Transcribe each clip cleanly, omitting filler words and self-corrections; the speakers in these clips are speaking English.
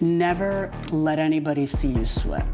Never let anybody see you sweat.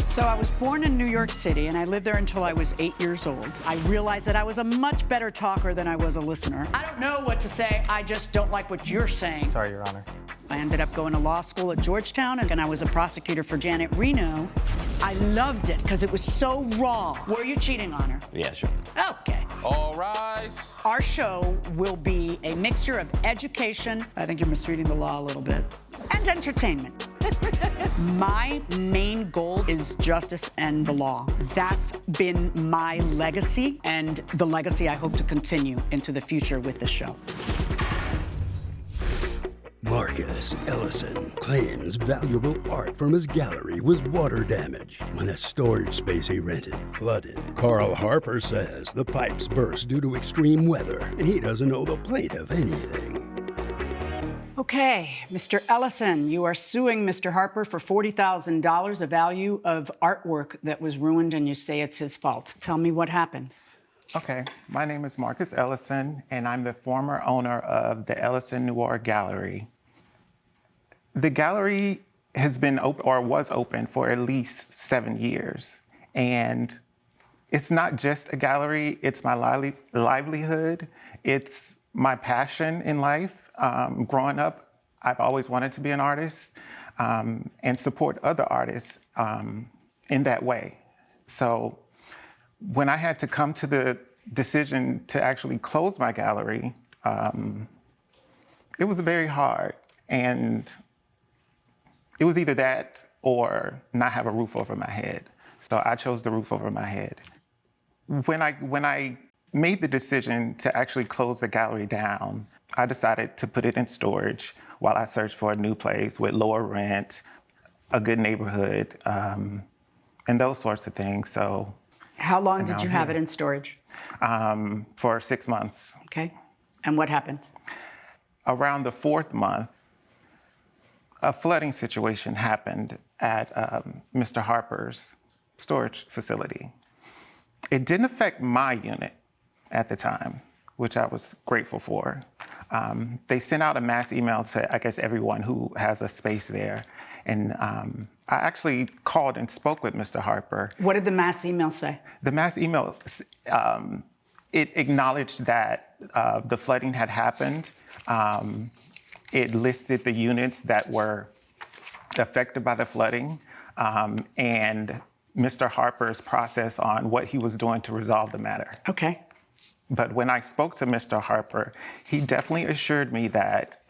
So I was born in New York City, and I lived there until I was 8 years old. I realized that I was a much better talker than I was a listener. I don't know what to say, I just don't like what you're saying. Sorry, Your Honor. I ended up going to law school at Georgetown, and I was a prosecutor for Janet Reno. I loved it because it was so raw. Were you cheating on her? Yeah, sure. Okay. All rise. Our show will be a mixture of education, I think you're misreading the law a little bit, and entertainment. My main goal is justice and the law. That's been my legacy, and the legacy I hope to continue into the future with the show. Marcus Ellison claims valuable art from his gallery was water damaged when the storage space he rented flooded. Carl Harper says the pipes burst due to extreme weather, and he doesn't owe the plaintiff anything. Okay, Mr. Ellison, you are suing Mr. Harper for $40,000, a value of artwork that was ruined, and you say it's his fault. Tell me what happened. Okay, my name is Marcus Ellison, and I'm the former owner of the Ellison Noir Gallery. The gallery has been open, or was open, for at least 7 years. And it's not just a gallery, it's my livelihood. It's my passion in life. Growing up, I've always wanted to be an artist and support other artists in that way. So when I had to come to the decision to actually close my gallery, it was very hard. And it was either that or not have a roof over my head. So I chose the roof over my head. When I made the decision to actually close the gallery down, I decided to put it in storage while I searched for a new place with lower rent, a good neighborhood, and those sorts of things. So how long did you have it in storage? For 6 months. Okay, and what happened? Around the 4th month, a flooding situation happened at Mr. Harper's storage facility. It didn't affect my unit at the time, which I was grateful for. They sent out a mass email to, I guess, everyone who has a space there. And I actually called and spoke with Mr. Harper. What did the mass email say? The mass email, it acknowledged that the flooding had happened. It listed the units that were affected by the flooding and Mr. Harper's process on what he was doing to resolve the matter. Okay. But when I spoke to Mr. Harper, he definitely assured me that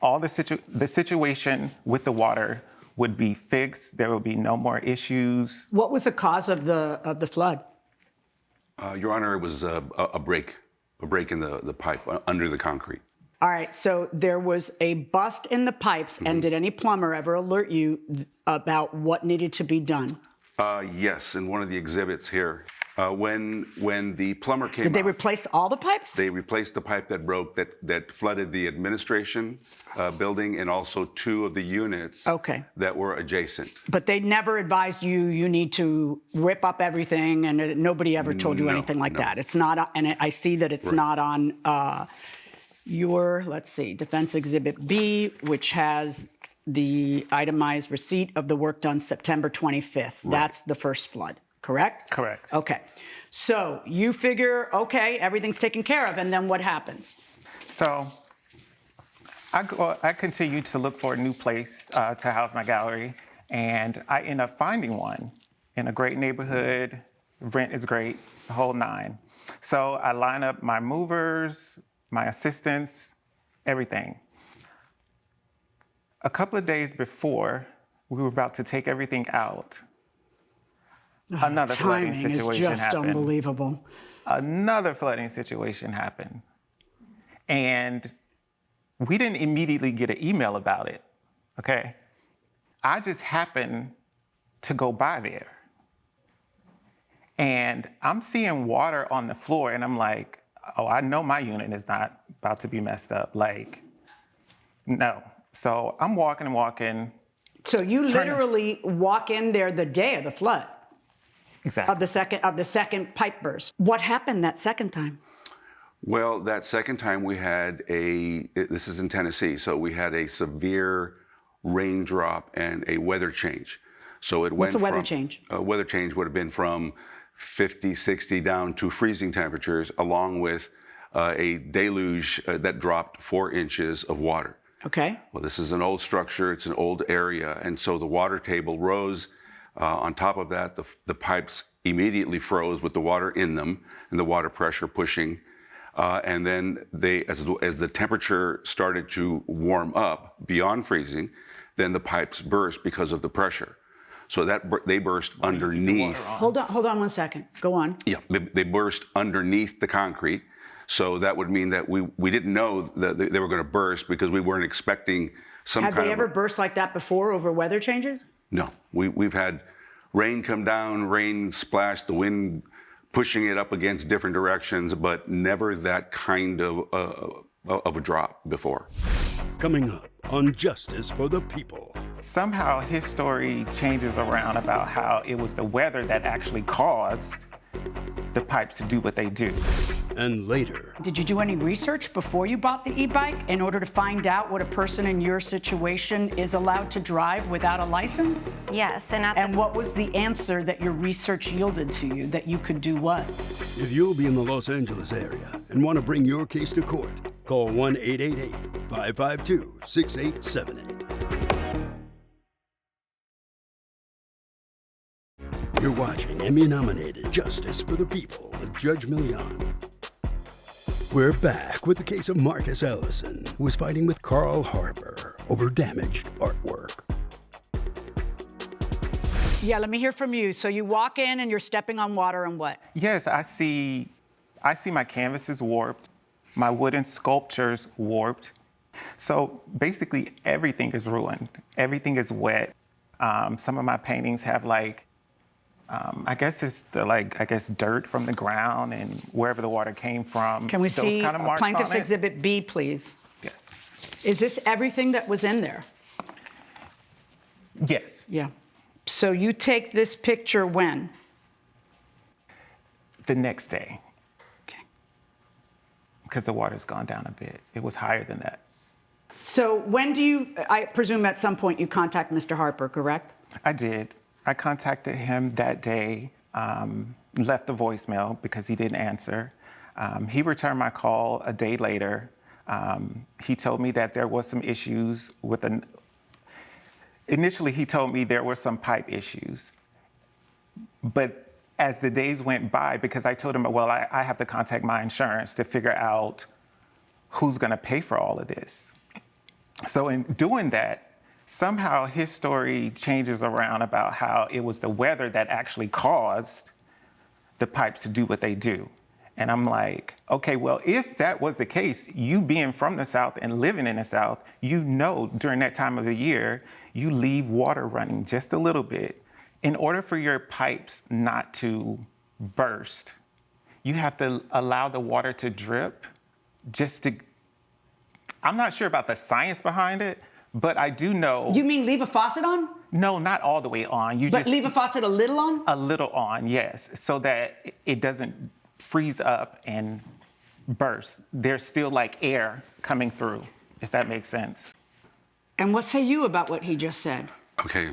all the situation with the water would be fixed. There would be no more issues. What was the cause of the flood? Your Honor, it was a break in the pipe under the concrete. All right, so there was a bust in the pipes, and did any plumber ever alert you about what needed to be done? Yes, in one of the exhibits here. When the plumber came Did they out, replace all the pipes? they replaced the pipe that broke that flooded the administration building and also 2 of the units that were adjacent. But they never advised you need to rip up everything, and nobody ever told you anything like that. It's not, and I see that it's not on your, let's see, Defense Exhibit B, which has the itemized receipt of the work done September 25th. Right. That's the first flood, correct? Correct. Okay. So you figure, okay, everything's taken care of, and then what happens? So I continue to look for a new place to house my gallery, and I end up finding one in a great neighborhood. Rent is great, the whole 9. So I line up my movers, my assistants, everything. A couple of days before we were about to take everything out, another flooding situation happened. Timing is just unbelievable. Another flooding situation happened. And we didn't immediately get an email about it, okay? I just happened to go by there. And I'm seeing water on the floor, and I'm like, oh, I know my unit is not about to be messed up. Like, no. So I'm walking. So you literally walk in there the day of the flood? Exactly. Of the second pipe burst. What happened that second time? Well, that second time we had this is in Tennessee, so we had a severe raindrop, and a weather change. So it went What's a weather from, change? A weather change would have been from 50, 60 down to freezing temperatures, along with a deluge that dropped 4 inches of water. Okay. Well, this is an old structure, it's an old area, and so the water table rose. On top of that, the pipes immediately froze with the water in them and the water pressure pushing. And then as the temperature started to warm up beyond freezing, then the pipes burst because of the pressure. So they burst underneath. Hold on 1 second. Go on. Yeah, they burst underneath the concrete. So that would mean that we didn't know that they were going to burst because we weren't expecting some kind of... Have they ever burst like that before over weather changes? No. We've had rain come down, rain splash, the wind pushing it up against different directions, but never that kind of a drop before. Coming up on Justice for the People. Somehow his story changes around about how it was the weather that actually caused the pipes to do what they do. And later, Did you do any research before you bought the e-bike in order to find out what a person in your situation is allowed to drive without a license? Yes, And what was the answer that your research yielded to you that you could do what? if you'll be in the Los Angeles area and want to bring your case to court, call 1-888-552-6878. You're watching Emmy-nominated Justice for the People with Judge Milian. We're back with the case of Marcus Ellison, who was fighting with Carl Harper over damaged artwork. Yeah, let me hear from you. So you walk in and you're stepping on water and what? Yes, I see my canvases warped, my wooden sculptures warped. So basically everything is ruined. Everything is wet. Some of my paintings have I guess it's dirt from the ground and wherever the water came from. Can we those see kind of marks Plaintiff's on it. Exhibit B, please? Yes. Is this everything that was in there? Yes. Yeah. So you take this picture when? The next day, Okay. because the water's gone down a bit. It was higher than that. So when do you, I presume at some point you contact Mr. Harper, correct? I did. I contacted him that day, left the voicemail because he didn't answer. He returned my call a day later. He told me that there was some issues with initially he told me there were some pipe issues. But as the days went by, because I told him, well, I have to contact my insurance to figure out who's gonna pay for all of this. So in doing that, somehow his story changes around about how it was the weather that actually caused the pipes to do what they do. And I'm like, okay, well, if that was the case, you being from the South and living in the South, you know during that time of the year, you leave water running just a little bit. In order for your pipes not to burst, you have to allow the water to drip I'm not sure about the science behind it, but I do know. You mean leave a faucet on? No, not all the way on. But leave a faucet a little on? A little on, yes, so that it doesn't freeze up and burst. There's still air coming through, if that makes sense. And what say you about what he just said? Okay.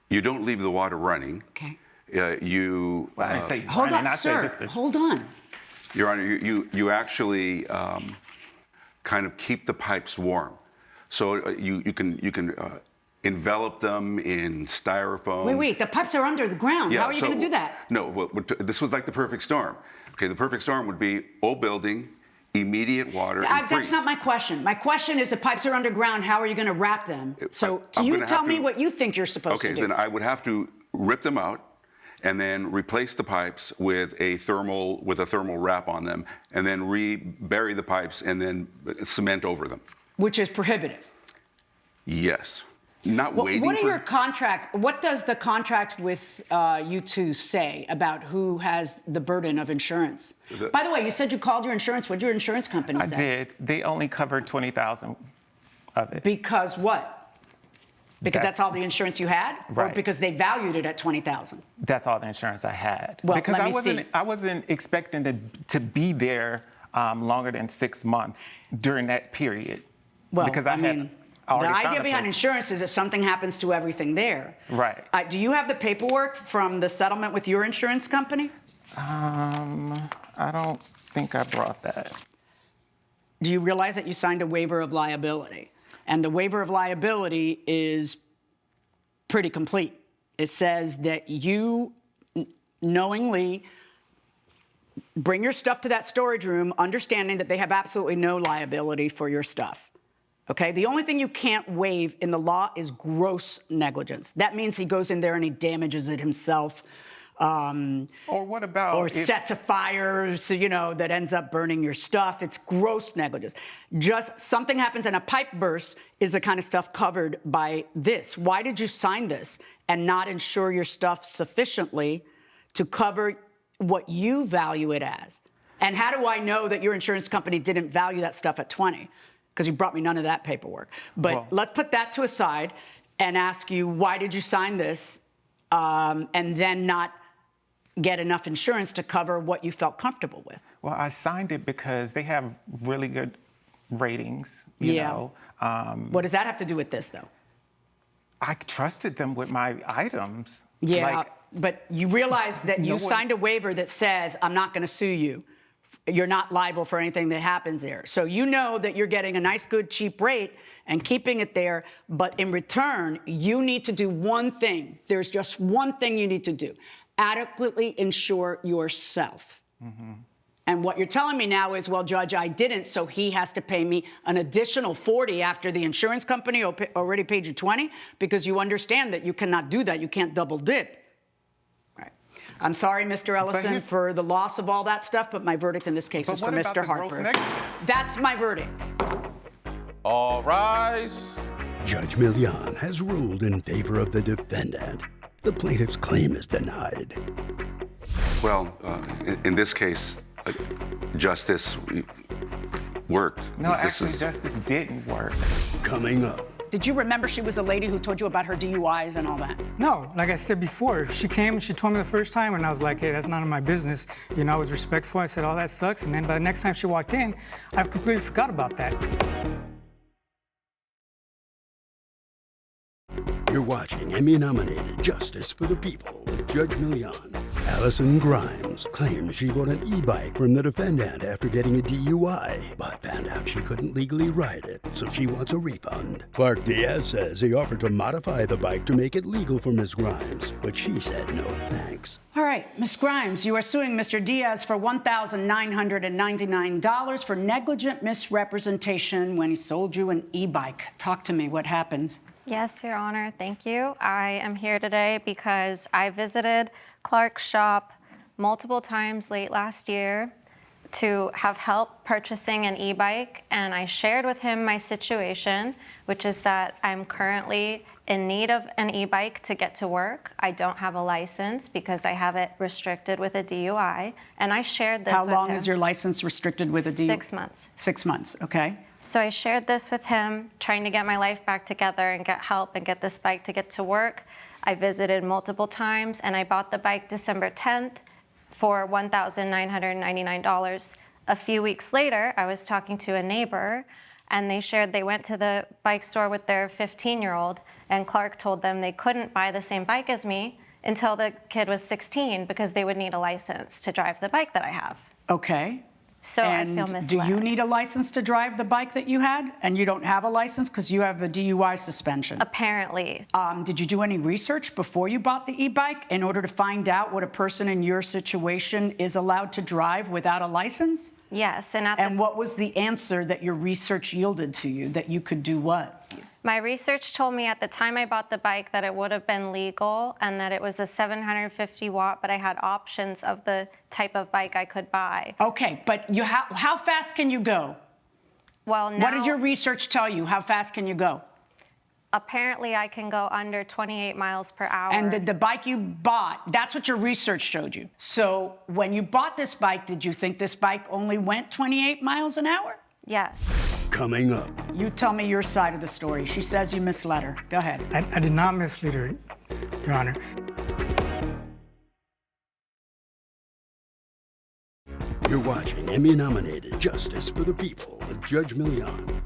You don't leave the water running. Okay. I didn't say Hold running, on, I said sir. Hold on. Your Honor, you actually kind of keep the pipes warm. So you can envelop them in styrofoam. Wait, the pipes are under the ground. How are you going to do that? No, this was like the perfect storm. Okay, the perfect storm would be old building, immediate water, and freeze. That's not my question. My question is the pipes are underground. How are you going to wrap them? So you tell me what you think you're supposed to do. Okay, then I would have to rip them out and then replace the pipes with a thermal wrap on them, and then bury the pipes and then cement over them. Which is prohibitive. Yes. Not waiting What are for... your contracts? What does the contract with you two say about who has the burden of insurance? By the way, you said you called your insurance. What did your insurance company say? I did. They only covered $20,000 of it. Because what? Because that's all the insurance you had? Right. Or because they valued it at $20,000? That's all the insurance I had. Well, because let me see. I wasn't expecting to be there longer than 6 months during that period. Well, because I already The found idea a behind place. insurance is that something happens to everything there. Right. Do you have the paperwork from the settlement with your insurance company? I don't think I brought that. Do you realize that you signed a waiver of liability? And the waiver of liability is pretty complete. It says that you knowingly bring your stuff to that storage room, understanding that they have absolutely no liability for your stuff. Okay? The only thing you can't waive in the law is gross negligence. That means he goes in there and he damages it himself. Or what about Or if- sets a fire, so, that ends up burning your stuff. It's gross negligence. Just something happens and a pipe bursts is the kind of stuff covered by this. Why did you sign this and not insure your stuff sufficiently to cover what you value it as? And how do I know that your insurance company didn't value that stuff at 20? Because you brought me none of that paperwork. But Well- let's put that to a side and ask you, why did you sign this and then not get enough insurance to cover what you felt comfortable with? Well, I signed it because they have really good ratings, you know. What does that have to do with this, though? I trusted them with my items. Yeah, Like, but you realize that you No one- signed a waiver that says, I'm not going to sue you. You're not liable for anything that happens there. So you know that you're getting a nice, good, cheap rate and keeping it there, but in return, you need to do one thing. There's just one thing you need to do. Adequately insure yourself. Mm-hmm. And what you're telling me now is, well, Judge, I didn't, so he has to pay me an additional $40 after the insurance company already paid you $20, because you understand that you cannot do that. You can't double dip. Right. I'm sorry, Mr. Ellison, his- for the loss of all that stuff, but my verdict in this case But is for what about Mr. the gross Harper. negligence? That's my verdict. All rise. Judge Milian has ruled in favor of the defendant. The plaintiff's claim is denied. Well, in this case, justice worked. No, This actually, is- justice didn't work. Coming up, Did you remember she was the lady who told you about her DUIs and all that? No, like I said before, she came and she told me the first time, and I was like, hey, that's none of my business. I was respectful. I said, oh, that sucks. And then by the next time she walked in, I completely forgot about that. you're watching Emmy-nominated Justice for the People with Judge Milian. Allison Grimes claims she bought an e-bike from the defendant after getting a DUI, but found out she couldn't legally ride it, so she wants a refund. Clark Diaz says he offered to modify the bike to make it legal for Ms. Grimes, but she said no thanks. All right, Ms. Grimes, you are suing Mr. Diaz for $1,999 for negligent misrepresentation when he sold you an e-bike. Talk to me. What happened? Yes, Your Honor, thank you. I am here today because I visited Clark's shop multiple times late last year to have help purchasing an e-bike, and I shared with him my situation, which is that I'm currently in need of an e-bike to get to work. I don't have a license because I have it restricted with a DUI, and I shared this How with long him. is your license restricted with a DUI? 6 months. 6 months, okay. So I shared this with him, trying to get my life back together and get help and get this bike to get to work. I visited multiple times, and I bought the bike December 10th for $1,999. A few weeks later, I was talking to a neighbor, and they shared they went to the bike store with their 15-year-old, and Clark told them they couldn't buy the same bike as me until the kid was 16 because they would need a license to drive the bike that I have. Okay. So And I feel misled. do you need a license to drive the bike that you had? And you don't have a license because you have a DUI suspension. Apparently. Did you do any research before you bought the e-bike in order to find out what a person in your situation is allowed to drive without a license? Yes, And what was the answer that your research yielded to you, that you could do what? My research told me at the time I bought the bike that it would have been legal and that it was a 750 watt, but I had options of the type of bike I could buy. Okay, but how fast can you go? Well, now, What did your research tell you? How fast can you go? apparently I can go under 28 miles per hour. And the bike you bought, that's what your research showed you. So when you bought this bike, did you think this bike only went 28 miles an hour? Yes. Coming up, You tell me your side of the story. She says you misled her. Go ahead. I did not mislead her, Your Honor. you're watching Emmy-nominated Justice for the People with Judge Milian.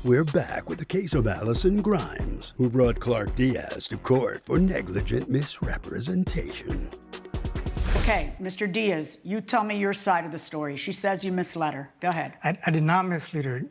We're back with the case of Ellison Grimes, who brought Clark Diaz to court for negligent misrepresentation. Okay, Mr. Diaz, you tell me your side of the story. She says you misled her. Go ahead. I did not mislead her,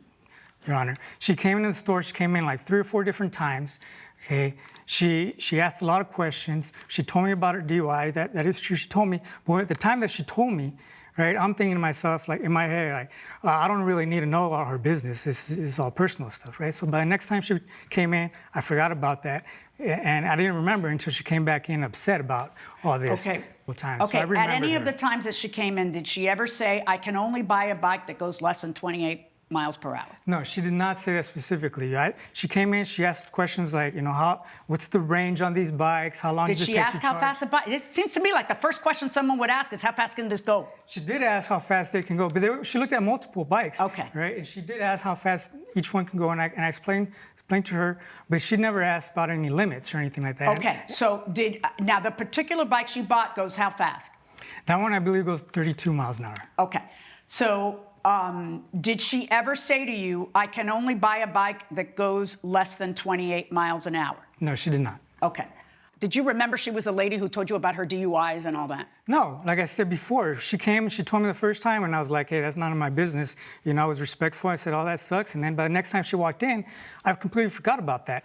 Your Honor. She came into the store. She came in like 3 or 4 different times. Okay, she asked a lot of questions. She told me about her DUI. That is true. She told me. But at the time that she told me, right, I'm thinking to myself, like in my head, like I don't really need to know all her business. It's all personal stuff, right? So by the next time she came in, I forgot about that, and I didn't remember until she came back in upset about all this. Okay. Times. Okay. So At any of her. the times that she came in, did she ever say, "I can only buy a bike that goes less than 28 miles per hour"? No, she did not say that specifically. Right? She came in, she asked questions like, what's the range on these bikes? How long Did does it she take ask to how charge? fast the bike? It seems to me like the first question someone would ask is, "How fast can this go?" She did ask how fast they can go, but she looked at multiple bikes. Okay. Right, and she did ask how fast each one can go, and I explained to her, but she never asked about any limits or anything like that. Okay. So now the particular bike she bought goes how fast? That one, I believe, goes 32 miles an hour. Okay. So did she ever say to you, "I can only buy a bike that goes less than 28 miles an hour"? No, she did not. Okay. Did you remember she was the lady who told you about her DUIs and all that? No, like I said before, she came and she told me the first time, and I was like, hey, that's none of my business. I was respectful. I said, oh, that sucks. And then by the next time she walked in, I completely forgot about that.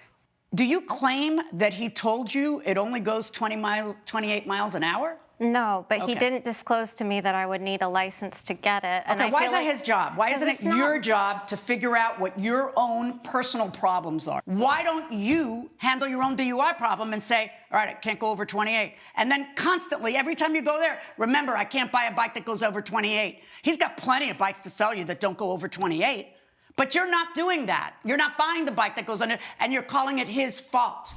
Do you claim that he told you it only goes 28 miles an hour? No, but he Okay. didn't disclose to me that I would need a license to get it. And Okay, I why feel is that like- his job? Why 'cause isn't it it's not- your job to figure out what your own personal problems are? Why don't you handle your own DUI problem and say, all right, I can't go over 28. And then constantly, every time you go there, remember, I can't buy a bike that goes over 28. He's got plenty of bikes to sell you that don't go over 28. But you're not doing that. You're not buying the bike that goes under, and you're calling it his fault.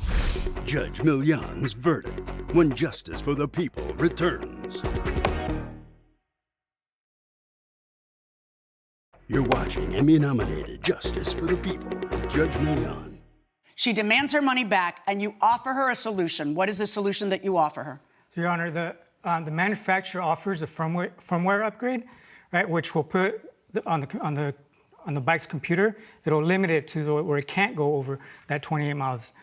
Judge Milian's verdict when justice for the people returns. You're watching Emmy-nominated Justice for the People with Judge Milian. She demands her money back, and you offer her a solution. What is the solution that you offer her? Your Honor, the manufacturer offers a firmware upgrade, right, which will put on the bike's computer. It'll limit it to where it can't go over that 28 miles.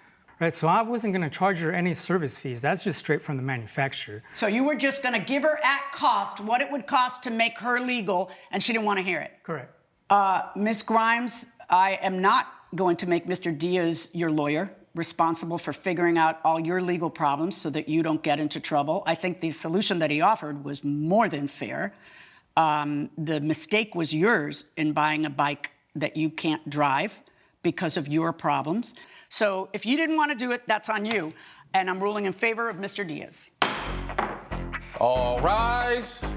Right, so I wasn't going to charge her any service fees. That's just straight from the manufacturer. So you were just going to give her at cost what it would cost to make her legal, and she didn't want to hear it. Correct. Ms. Grimes, I am not going to make Mr. Diaz your lawyer responsible for figuring out all your legal problems so that you don't get into trouble. I think the solution that he offered was more than fair. The mistake was yours in buying a bike that you can't drive because of your problems. So if you didn't want to do it, that's on you. And I'm ruling in favor of Mr. Diaz. All rise.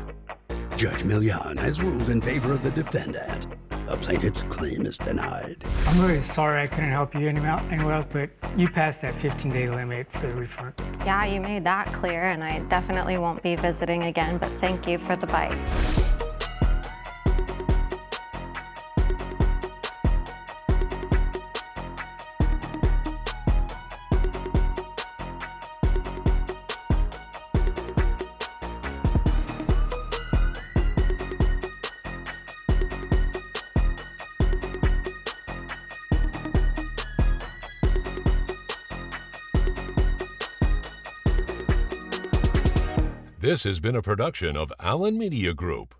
Judge Milian has ruled in favor of the defendant. The plaintiff's claim is denied. I'm really sorry I couldn't help you anywhere else, but you passed that 15-day limit for the refund. Yeah, you made that clear, and I definitely won't be visiting again, but thank you for the bike. This has been a production of Allen Media Group.